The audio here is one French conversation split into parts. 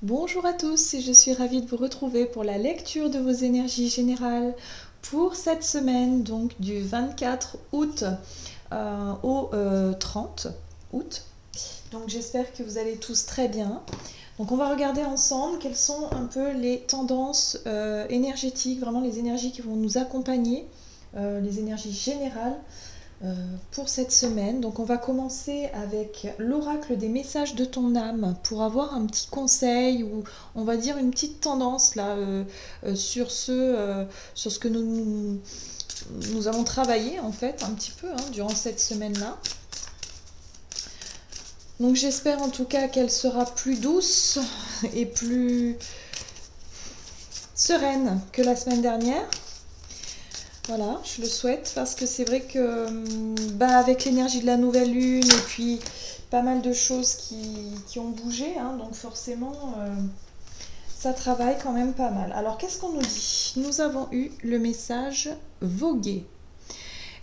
Bonjour à tous, et je suis ravie de vous retrouver pour la lecture de vos énergies générales pour cette semaine, donc du 24 août au 30 août. Donc j'espère que vous allez tous très bien. Donc on va regarder ensemble quelles sont un peu les tendances énergétiques, vraiment les énergies qui vont nous accompagner, les énergies générales pour cette semaine. Donc on va commencer avec l'oracle des messages de ton âme pour avoir un petit conseil ou on va dire une petite tendance là sur ce que nous avons travaillé en fait un petit peu durant cette semaine-là. Donc j'espère en tout cas qu'elle sera plus douce et plus sereine que la semaine dernière. Voilà, je le souhaite parce que c'est vrai que avec l'énergie de la nouvelle lune et puis pas mal de choses qui ont bougé, donc forcément ça travaille quand même pas mal. Alors qu'est-ce qu'on nous dit? Nous avons eu le message voguer.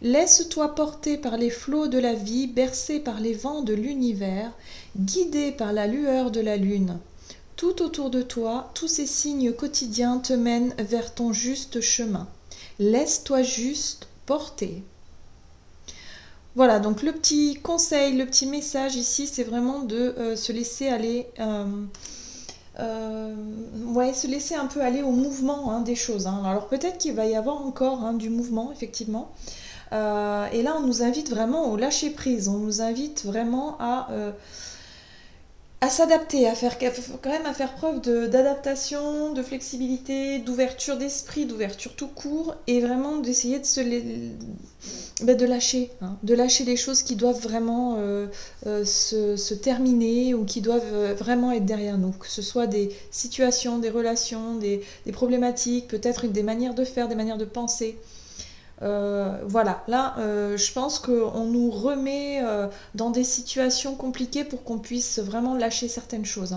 Laisse-toi porter par les flots de la vie, bercé par les vents de l'univers, guidé par la lueur de la lune. Tout autour de toi, tous ces signes quotidiens te mènent vers ton juste chemin. Laisse-toi juste porter. Voilà, donc le petit conseil, le petit message ici, c'est vraiment de se laisser aller, se laisser un peu aller au mouvement des choses. Alors peut-être qu'il va y avoir encore du mouvement, effectivement. Et là, on nous invite vraiment au lâcher prise. On nous invite vraiment à s'adapter, à faire preuve d'adaptation, de flexibilité, d'ouverture d'esprit, d'ouverture tout court, et vraiment d'essayer de lâcher, de lâcher les choses qui doivent vraiment se terminer ou qui doivent vraiment être derrière nous, que ce soit des situations, des relations, des problématiques, peut-être des manières de faire, des manières de penser. Voilà, là je pense qu'on nous remet dans des situations compliquées pour qu'on puisse vraiment lâcher certaines choses.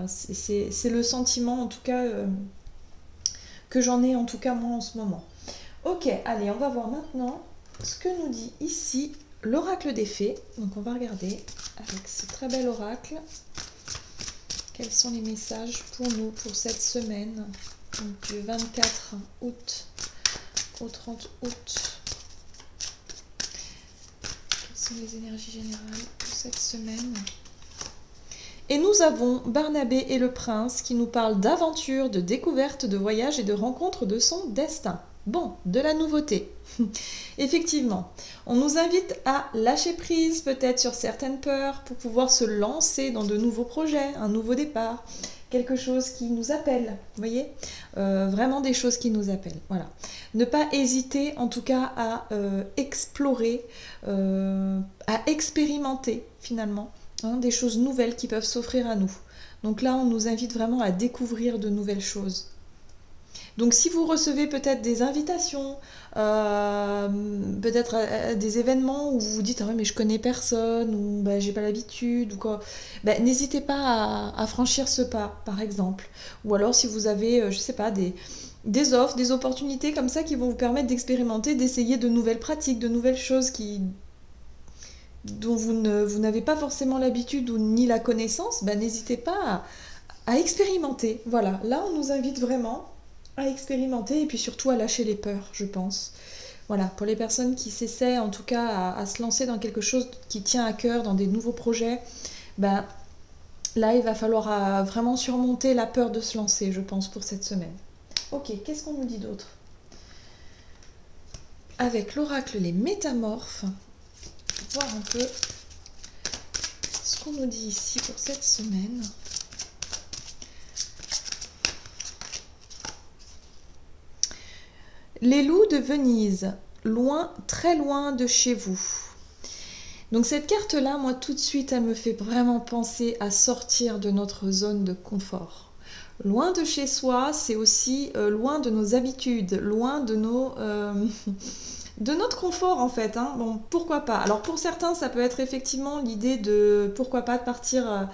C'est le sentiment en tout cas que j'en ai en tout cas moi en ce moment. Ok, allez, on va voir maintenant ce que nous dit ici l'oracle des fées. Donc on va regarder avec ce très bel oracle quels sont les messages pour nous pour cette semaine, donc du 24 août au 30 août. Quelles sont les énergies générales pour cette semaine? Et nous avons Barnabé et le prince qui nous parlent d'aventure, de découverte, de voyage et de rencontre de son destin. Bon, de la nouveauté. Effectivement, on nous invite à lâcher prise peut-être sur certaines peurs pour pouvoir se lancer dans de nouveaux projets, un nouveau départ, quelque chose qui nous appelle, vous voyez, vraiment des choses qui nous appellent. Voilà. Ne pas hésiter en tout cas à explorer, à expérimenter finalement des choses nouvelles qui peuvent s'offrir à nous. Donc là, on nous invite vraiment à découvrir de nouvelles choses. Donc si vous recevez peut-être des invitations, peut-être à des événements où vous vous dites « Ah ouais, mais je connais personne » ou « j'ai pas l'habitude » ou quoi, n'hésitez pas à franchir ce pas, par exemple. Ou alors si vous avez, je sais pas, des offres, des opportunités comme ça qui vont vous permettre d'expérimenter, d'essayer de nouvelles pratiques, de nouvelles choses dont vous n'avez pas forcément l'habitude ou ni la connaissance, n'hésitez pas à expérimenter. Voilà, là on nous invite vraiment à expérimenter et puis surtout à lâcher les peurs, je pense. Voilà, pour les personnes qui s'essaient en tout cas à se lancer dans quelque chose qui tient à cœur, dans des nouveaux projets, là il va falloir vraiment surmonter la peur de se lancer, je pense, pour cette semaine. Ok, qu'est-ce qu'on nous dit d'autre? Avec l'oracle les métamorphes, voir un peu ce qu'on nous dit ici pour cette semaine. Les loups de Venise, loin, très loin de chez vous. Donc cette carte-là, moi tout de suite, elle me fait vraiment penser à sortir de notre zone de confort. Loin de chez soi, c'est aussi loin de nos habitudes, loin de de notre confort en fait. Bon, pourquoi pas. Alors pour certains, ça peut être effectivement l'idée de pourquoi pas de partir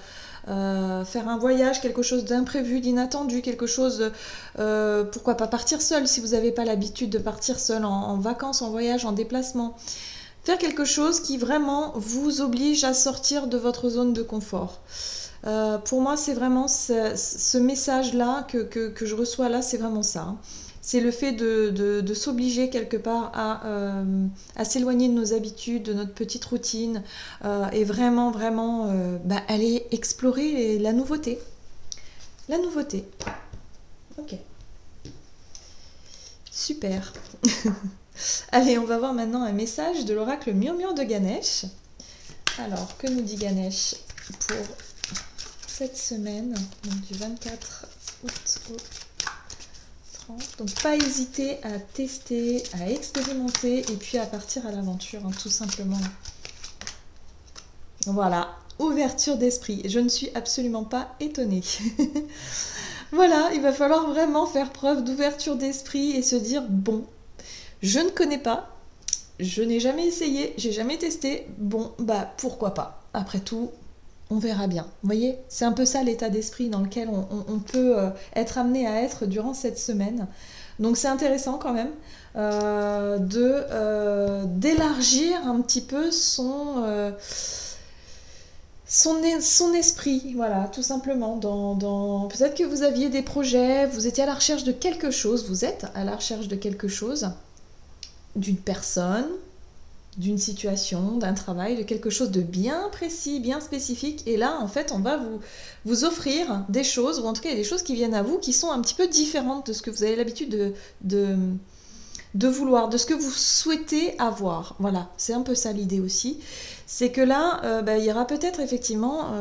faire un voyage, quelque chose d'imprévu, d'inattendu, quelque chose, pourquoi pas partir seul si vous n'avez pas l'habitude de partir seul en vacances, en voyage, en déplacement. Faire quelque chose qui vraiment vous oblige à sortir de votre zone de confort. Pour moi, c'est vraiment ce message-là que je reçois là, c'est vraiment ça. Hein. C'est le fait de s'obliger quelque part à s'éloigner de nos habitudes, de notre petite routine, et vraiment, vraiment aller explorer la nouveauté. La nouveauté. Ok. Super. Allez, on va voir maintenant un message de l'oracle Murmure de Ganesh. Alors, que nous dit Ganesh pour cette semaine, donc du 24 août au 30. Donc, pas hésiter à tester, à expérimenter et puis à partir à l'aventure, hein, tout simplement. Voilà, ouverture d'esprit. Je ne suis absolument pas étonnée. Voilà, il va falloir vraiment faire preuve d'ouverture d'esprit et se dire, bon, je ne connais pas, je n'ai jamais essayé, j'ai jamais testé, bon, bah pourquoi pas. Après tout, on verra bien. Vous voyez, c'est un peu ça l'état d'esprit dans lequel on peut être amené à être durant cette semaine. Donc c'est intéressant quand même d'élargir un petit peu son esprit, voilà, tout simplement. Peut-être que vous aviez des projets, vous étiez à la recherche de quelque chose, vous êtes à la recherche de quelque chose, d'une personne, d'une situation, d'un travail, de quelque chose de bien précis, bien spécifique. Et là, en fait, on va vous offrir des choses, ou en tout cas, il y a des choses qui viennent à vous qui sont un petit peu différentes de ce que vous avez l'habitude de vouloir, de ce que vous souhaitez avoir. Voilà, c'est un peu ça l'idée aussi. C'est que là, il y aura peut-être effectivement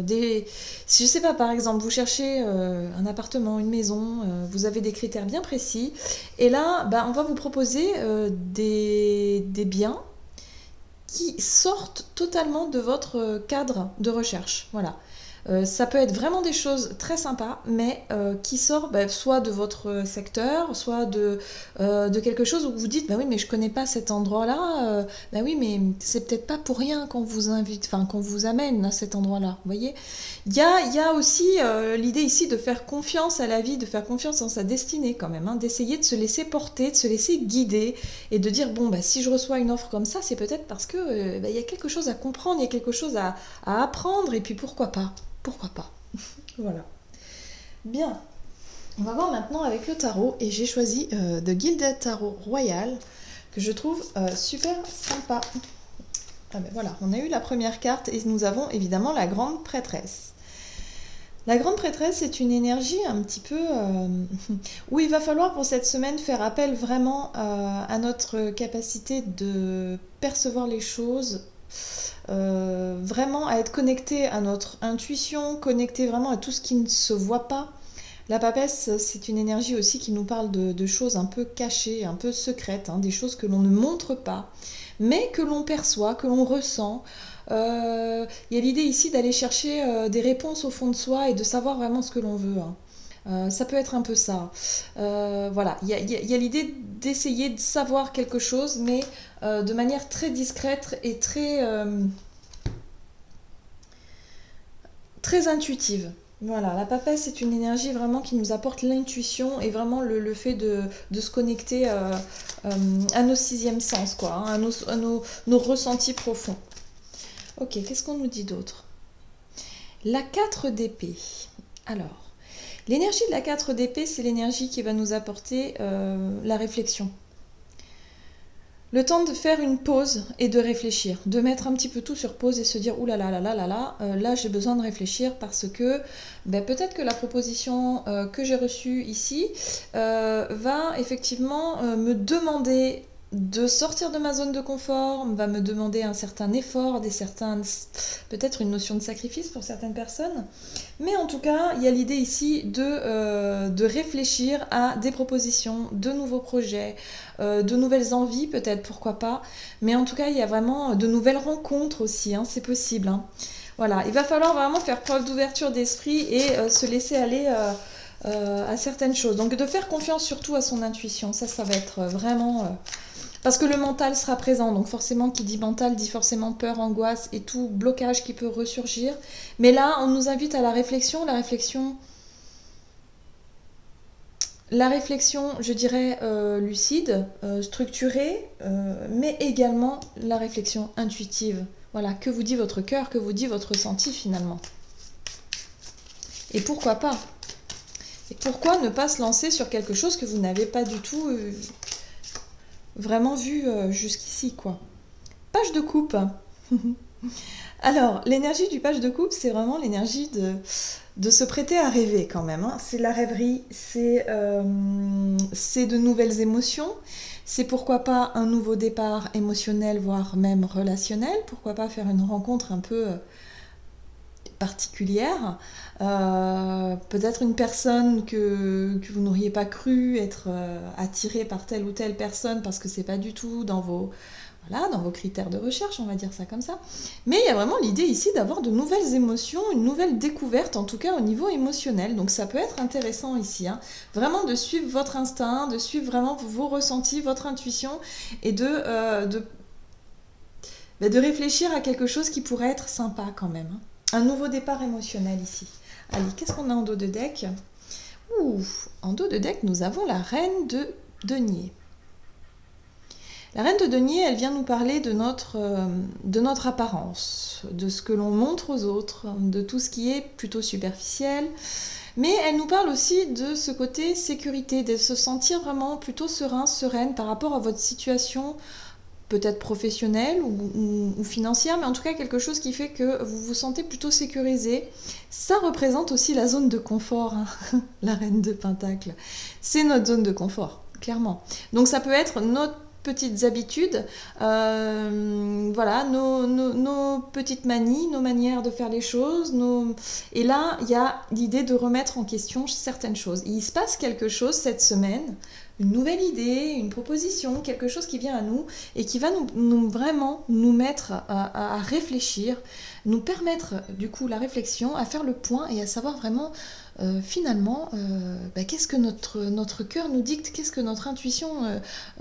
je sais pas, par exemple, vous cherchez un appartement, une maison, vous avez des critères bien précis, et là, on va vous proposer des biens qui sortent totalement de votre cadre de recherche. Voilà. Ça peut être vraiment des choses très sympas, mais qui sortent soit de votre secteur, soit de quelque chose où vous dites, bah oui, mais je connais pas cet endroit-là, bah oui, mais c'est peut-être pas pour rien qu'on vous invite, enfin qu'on vous amène à cet endroit-là, vous voyez. Il y a aussi l'idée ici de faire confiance à la vie, de faire confiance en sa destinée quand même, hein, d'essayer de se laisser porter, de se laisser guider, et de dire, bon, si je reçois une offre comme ça, c'est peut-être parce que y a quelque chose à comprendre, il y a quelque chose à apprendre, et puis pourquoi pas. Pourquoi pas. Voilà. Bien. On va voir maintenant avec le tarot. Et j'ai choisi The Gilded Tarot Royal, que je trouve super sympa. Ah ben voilà, on a eu la première carte et nous avons évidemment la Grande Prêtresse. La Grande Prêtresse est une énergie un petit peu où il va falloir pour cette semaine faire appel vraiment à notre capacité de percevoir les choses, vraiment à être connecté à notre intuition, connecté vraiment à tout ce qui ne se voit pas. La papesse, c'est une énergie aussi qui nous parle de choses un peu cachées, un peu secrètes, hein, des choses que l'on ne montre pas, mais que l'on perçoit, que l'on ressent. Il y a l'idée ici d'aller chercher des réponses au fond de soi et de savoir vraiment ce que l'on veut. Hein. Ça peut être un peu ça. Voilà, il y a l'idée d'essayer de savoir quelque chose, mais de manière très discrète et très intuitive. Voilà, la papesse, c'est une énergie vraiment qui nous apporte l'intuition et vraiment le fait de se connecter à nos sixièmes sens, quoi, hein, à nos ressentis profonds. Ok, qu'est-ce qu'on nous dit d'autre? La 4 d'épée. Alors, l'énergie de la 4 d'épée, c'est l'énergie qui va nous apporter la réflexion. Le temps de faire une pause et de réfléchir, de mettre un petit peu tout sur pause et se dire « Ouh là là là là là là, là j'ai besoin de réfléchir parce que peut-être que la proposition que j'ai reçue ici va effectivement me demander de sortir de ma zone de confort, va me demander un certain effort, peut-être une notion de sacrifice pour certaines personnes. Mais en tout cas, il y a l'idée ici de réfléchir à des propositions, de nouveaux projets, de nouvelles envies peut-être, pourquoi pas. Mais en tout cas, il y a vraiment de nouvelles rencontres aussi, hein, c'est possible. Hein. Voilà, il va falloir vraiment faire preuve d'ouverture d'esprit et se laisser aller à certaines choses. Donc de faire confiance surtout à son intuition, ça va être vraiment... Parce que le mental sera présent, donc forcément, qui dit mental dit forcément peur, angoisse et tout blocage qui peut ressurgir. Mais là, on nous invite à la réflexion, je dirais, lucide, structurée, mais également la réflexion intuitive. Voilà, que vous dit votre cœur, que vous dit votre ressenti finalement. Et pourquoi pas? Et pourquoi ne pas se lancer sur quelque chose que vous n'avez pas du tout vraiment vu jusqu'ici, quoi. Page de coupe. Alors, l'énergie du page de coupe, c'est vraiment l'énergie de se prêter à rêver quand même, hein. C'est la rêverie, c'est de nouvelles émotions, c'est pourquoi pas un nouveau départ émotionnel, voire même relationnel, pourquoi pas faire une rencontre un peu particulière, peut-être une personne que vous n'auriez pas cru être attiré par telle ou telle personne parce que c'est pas du tout dans vos... Voilà, dans vos critères de recherche, on va dire ça comme ça. Mais il y a vraiment l'idée ici d'avoir de nouvelles émotions, une nouvelle découverte, en tout cas au niveau émotionnel. Donc ça peut être intéressant ici, hein. Vraiment de suivre votre instinct, de suivre vraiment vos ressentis, votre intuition, et de réfléchir à quelque chose qui pourrait être sympa quand même, hein. Un nouveau départ émotionnel ici. Allez, qu'est-ce qu'on a en dos de deck? En dos de deck, nous avons la reine de denier. La reine de denier, elle vient nous parler de notre apparence, de ce que l'on montre aux autres, de tout ce qui est plutôt superficiel. Mais elle nous parle aussi de ce côté sécurité, de se sentir vraiment plutôt serein, sereine par rapport à votre situation, peut-être professionnelle ou financière, mais en tout cas quelque chose qui fait que vous vous sentez plutôt sécurisé. Ça représente aussi la zone de confort, hein, la reine de Pentacle. C'est notre zone de confort, clairement. Donc ça peut être notre petites habitudes, voilà, nos petites manies, nos manières de faire les choses. Et là, il y a l'idée de remettre en question certaines choses. Il se passe quelque chose cette semaine, une nouvelle idée, une proposition, quelque chose qui vient à nous et qui va vraiment nous mettre à réfléchir, nous permettre du coup la réflexion, à faire le point et à savoir vraiment finalement qu'est-ce que notre cœur nous dicte, qu'est-ce que notre intuition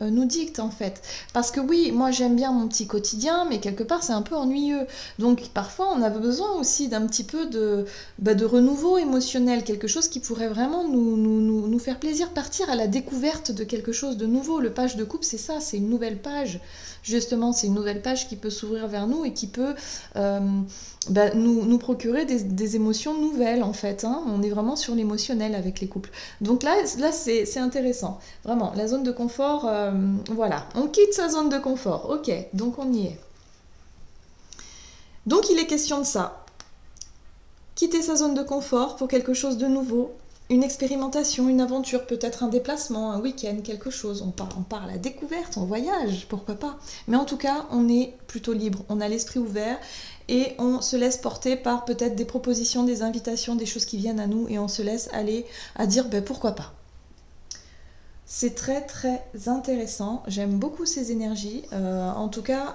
nous dicte en fait. Parce que oui, moi j'aime bien mon petit quotidien, mais quelque part c'est un peu ennuyeux. Donc parfois on a besoin aussi d'un petit peu de renouveau émotionnel, quelque chose qui pourrait vraiment nous faire plaisir, partir à la découverte de quelque chose de nouveau. Le page de coupe, c'est ça, c'est une nouvelle page. Justement, c'est une nouvelle page qui peut s'ouvrir vers nous et qui peut nous procurer des émotions nouvelles en fait, hein. On est vraiment sur l'émotionnel avec les couples. Donc là c'est intéressant. Vraiment, la zone de confort, voilà. On quitte sa zone de confort. Ok, donc on y est. Donc il est question de ça. Quitter sa zone de confort pour quelque chose de nouveau. Une expérimentation, une aventure, peut-être un déplacement, un week-end, quelque chose. On part à la découverte, on voyage, pourquoi pas. Mais en tout cas, on est plutôt libre, on a l'esprit ouvert et on se laisse porter par peut-être des propositions, des invitations, des choses qui viennent à nous et on se laisse aller à dire pourquoi pas. C'est très très intéressant, j'aime beaucoup ces énergies. En tout cas,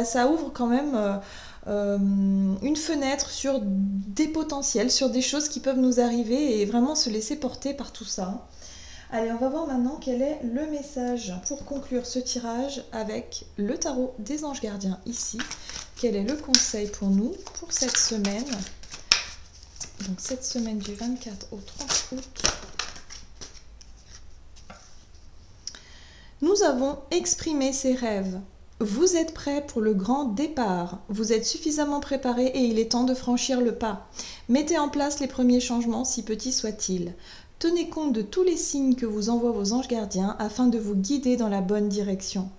ça ouvre quand même... une fenêtre sur des potentiels, sur des choses qui peuvent nous arriver et vraiment se laisser porter par tout ça. Allez, on va voir maintenant quel est le message pour conclure ce tirage avec le tarot des anges gardiens ici. Quel est le conseil pour nous pour cette semaine? Donc cette semaine du 24 au 30 août. Nous avons exprimé ses rêves. Vous êtes prêt pour le grand départ. Vous êtes suffisamment préparé et il est temps de franchir le pas. Mettez en place les premiers changements, si petits soient-ils. Tenez compte de tous les signes que vous envoient vos anges gardiens afin de vous guider dans la bonne direction.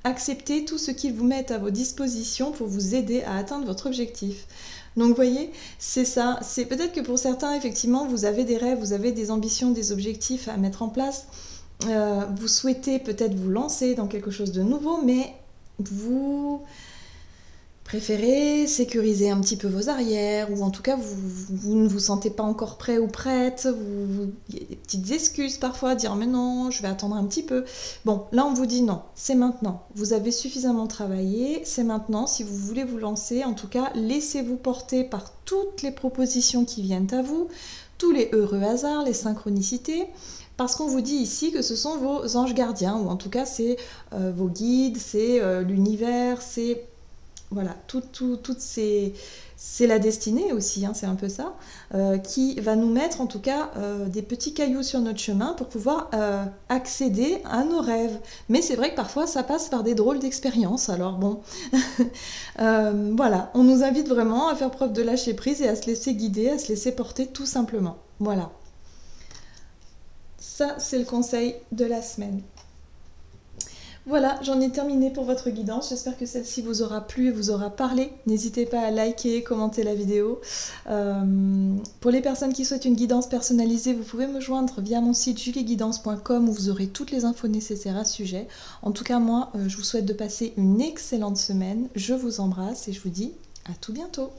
Acceptez tout ce qu'ils vous mettent à vos dispositions pour vous aider à atteindre votre objectif. Donc vous voyez, c'est ça. C'est peut-être que pour certains, effectivement, vous avez des rêves, vous avez des ambitions, des objectifs à mettre en place. Vous souhaitez peut-être vous lancer dans quelque chose de nouveau, mais vous préférez sécuriser un petit peu vos arrières, ou en tout cas vous ne vous sentez pas encore prêt ou prête, il y a des petites excuses parfois à dire mais non, je vais attendre un petit peu. Bon, là on vous dit non, c'est maintenant, vous avez suffisamment travaillé, c'est maintenant, si vous voulez vous lancer, en tout cas laissez-vous porter par toutes les propositions qui viennent à vous, tous les heureux hasards, les synchronicités. Parce qu'on vous dit ici que ce sont vos anges gardiens, ou en tout cas c'est vos guides, c'est l'univers, c'est voilà, toutes ces... C'est la destinée aussi, hein, c'est un peu ça, qui va nous mettre en tout cas des petits cailloux sur notre chemin pour pouvoir accéder à nos rêves. Mais c'est vrai que parfois ça passe par des drôles d'expériences, alors bon, voilà, on nous invite vraiment à faire preuve de lâcher prise et à se laisser guider, à se laisser porter tout simplement. Voilà, ça c'est le conseil de la semaine. Voilà, j'en ai terminé pour votre guidance. J'espère que celle-ci vous aura plu et vous aura parlé. N'hésitez pas à liker, commenter la vidéo. Pour les personnes qui souhaitent une guidance personnalisée, vous pouvez me joindre via mon site julieguidance.com où vous aurez toutes les infos nécessaires à ce sujet. En tout cas, moi, je vous souhaite de passer une excellente semaine. Je vous embrasse et je vous dis à tout bientôt.